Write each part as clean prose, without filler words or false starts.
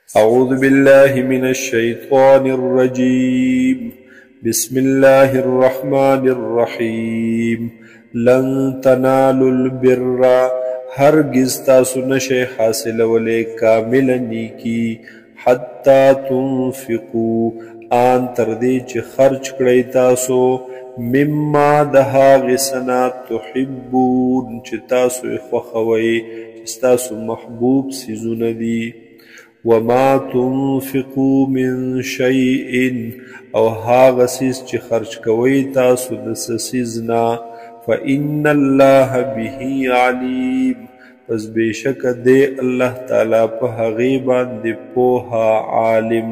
أعوذ بالله من الشيطان الرجيم. بسم الله الرحمن الرحيم. لن تنالوا البر، هرگز تاسو نشئ حاصلولی کاملا نیکی، حتی تنفقوا، آن تردی چه خرچ کړئ تاسو، مما د هغې څه تحبون چې تاسو یې خوښوئ، چې ستاسو محبوب څیزونه دي. وما تنفقوا من شيء، او هاغه څیز چې خرچ کوئ تاسو د څه څیز نه، فإن الله به علیم، پس بېشکه دی الله تعالی په هغې باندې پوهه عالم.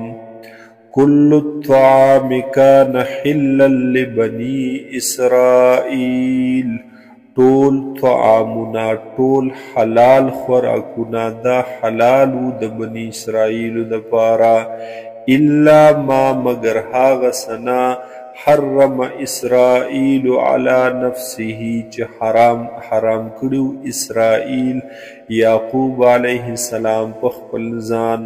كل الطعام كان حلا لبني إسرائيل، ټول طعامونه، ټول حلال خوراکونه دا حلالو د بني اسرائیلو دپاره، الا ما مگر هاغه څه حرم اسرائیل علی نفسه چې حرام کړي اسرائیل یعقوب علیه السلام په خپل ځان،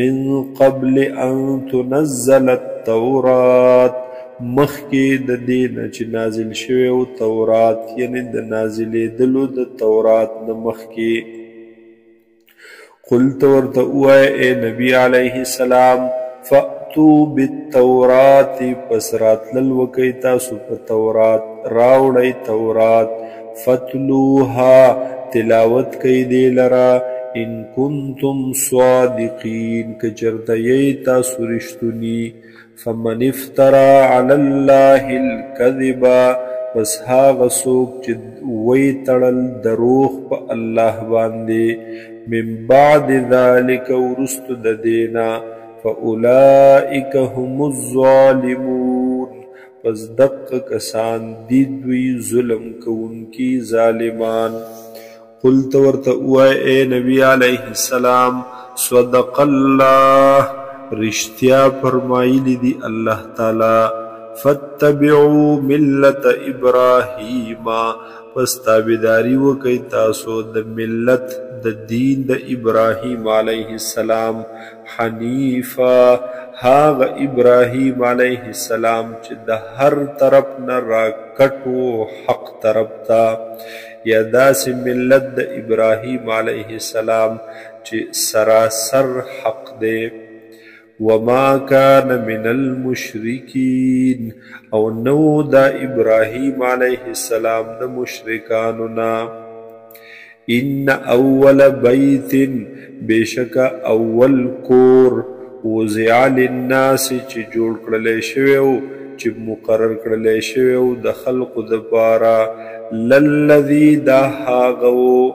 من قبل ان تنزل التورات، مخکې د دې نه چې نازل شوی و تورات، یعنی د نازلېدلو د تورات نه مخکې. قلت ورته ووایه ای نبي علیه السلام، فأتو بالتورات، پس راتلل وکئ تاسو په تورات، راوړئ تورات، فتلوها، تلاوت کئ دې لره، ان کنتم صادقین، که چېرته یئ تاسو رښتوني. فمن افترى على الله الكذب، پس هاغه څوک چې وی تړل دروغ په الله باندې، من بعد ذلك، وروستو د دې نه، فاولئک هم الظالمون، پس دقه کسان دي دوی ظلم کوونکي ظالمان. قلت ورته ووایه ای نبي علیه السلام، صدق الله، رشتیا فرمایلی دی الله تعالی. فاتبعوا ملت ابراهیم، پس تابعداري وکئ تاسو د ملت د دین د ابراهیم علیه السلام، حنیفا، هاغه ابراهیم علیه السلام چې د هر طرف نه راکټو حق طرف ته، یا داسې ملت د ابراهیم علیه السلام چې سراسر حق دی. وما كان من المشرکین، او نو دا ابراهیم علیه السلام د مشرکانو نه. ان اول بیت، بېشکه اول کور، وضع للناس چې جوړ کړلی شوی و، چې مقرر کړلی شوی و د خلقو دپاره، للذي دا هاغه و،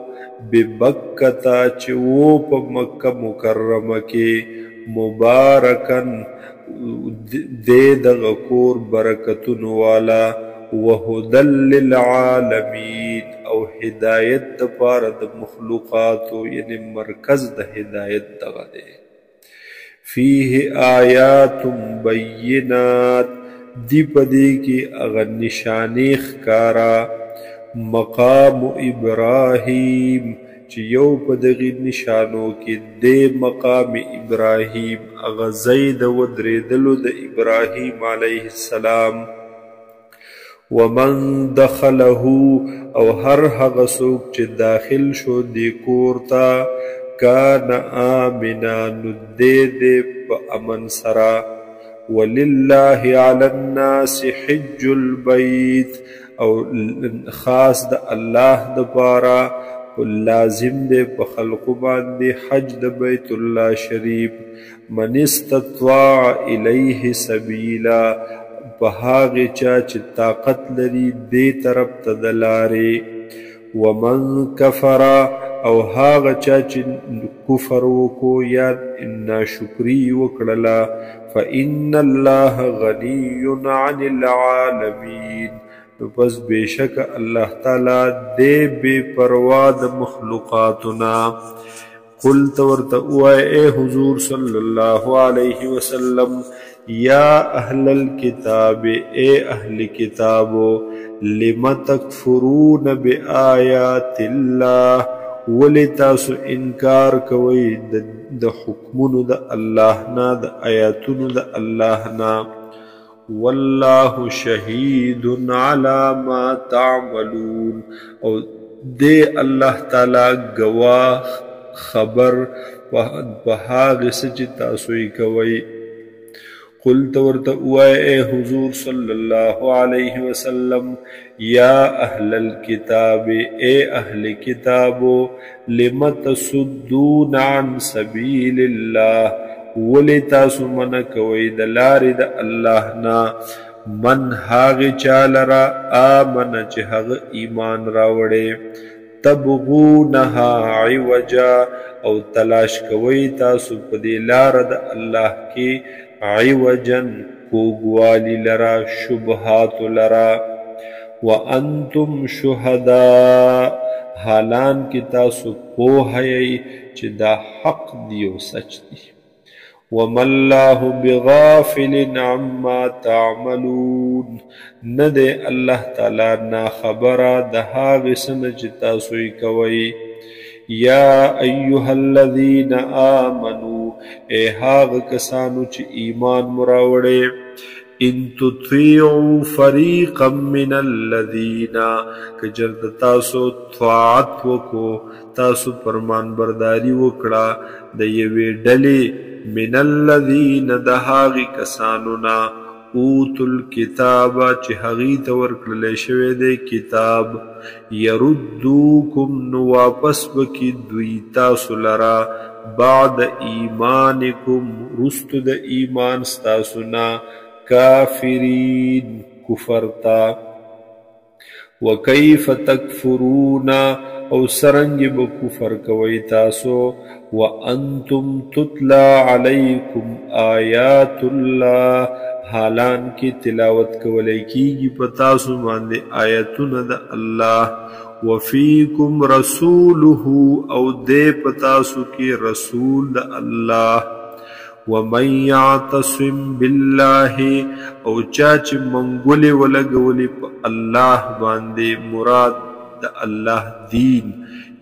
ببکته چې و په مکه مکرمه کې، مبارکن، دی دغه کور برکتونو والا، وهدى للعالمین، او هدایت دپاره د مخلوقاتو، یعنی مرکز د هدایت دغه دی. فیه آیات بینات، دی پدې کې هغه نشانې ښکاره، مقام ابراهیم، چې یو په دغې نشانو کې دی مقام ابراهیم، هغه ځای د ودرېدلو د ابراهیم علیه السلام. ومن دخله، او هر هغه څوک چې داخل شو دې کور ته، کان آمنا، نو دی په امن سره. ولله علی الناس حج البیت، او خاص د الله دپاره لازم دی په خلقو باندې حج د بیت الله شریف. من استطاع الیه سبیلا، په هغې چا چې طاقت لري دې طرف ته د لارې. ومن کفر، او هغه چا چې کفر وکړو یا ناشکري وکړله، فإن الله غني عن العالمین، نو پس بېشکه الله تعالی دی بې پروا د مخلوقاتونه. قلت ورته ووایه ای حضور صلی الله علیه وسلم، یا اهل الکتاب، ای اهل کتابو، لم تکفرون بآیات الله، ولی تاسو انکار کوئ د د حکمونو د الله نه، د آیاتونو د الله نه. والله شهید علی ما تعملون، او دی الله تعالی گواه خبر په هغه څه چې تاسو یې کوئ. قل ورته ووایه اے حضور صلی الله علیه وسلم، یا اهل الكتاب، اے اهل کتابو، لم تصدون عن سبیل الله، ولی تاسو منع کوئ د لارې د الله نه، من هغه چا لره آمن چې هغه ایمان راوړی، تبغونها عوجا، او تلاش کوئ تاسو په دې لاره د الله کې عوجن کوږوالی لرا، شبهات لرا. وانتم شهداء، حالان کې تاسو پوه یئ چې دا حق دی او سچ دی. وما الله بغافل عما تعملون، نه دی الله تعالی نا خبره د هغې څه نه چې تاسو یې کوئ. یا ایها الذین آمنوا، اے هاغه کسانو چې ایمان مو راوړی، ان تطیعوا فریقا من الذین، که چېرته تاسو طاعت وکړو، تاسو فرمانبرداري وکړه د یوې ډلې من الذین د هغې کسانو نه، اوتوا الکتاب چې هغې ته ورکړلی شوی دی کتاب، یردوکم نو واپس بکي دوی تاسو لره، بعد ایمانکم رستو د ایمان ستاسو نه، کافرین کفر تا. وکیف تکفرون، او سرنګ به کفر کوئ تاسو، وانتم تتلا علیکم آیات الله، حالان کې تلاوت کولی کیږي په تاسو باندې آیتونه د الله، وفیکم رسوله، او دی په تاسو کې رسول د الله. ومن یعتصم بالله، او چا چې منګولې ولګولې په الله باندې، مراد د الله دین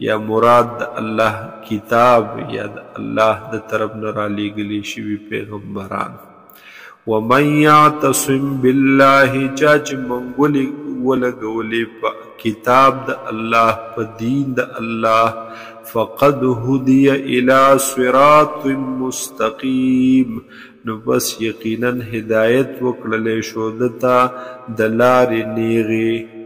یا مراد د الله کتاب یا د الله د طرف نه رالیږلي شوي پیغمبران. ومن یعتصم بالله، چا چې منګولې ولګولې په کتاب د الله، په دین د الله، فقد هدی الى صراط مستقیم، نو بس یقینا هدایت وکړلی شو دته د لارې نیغې.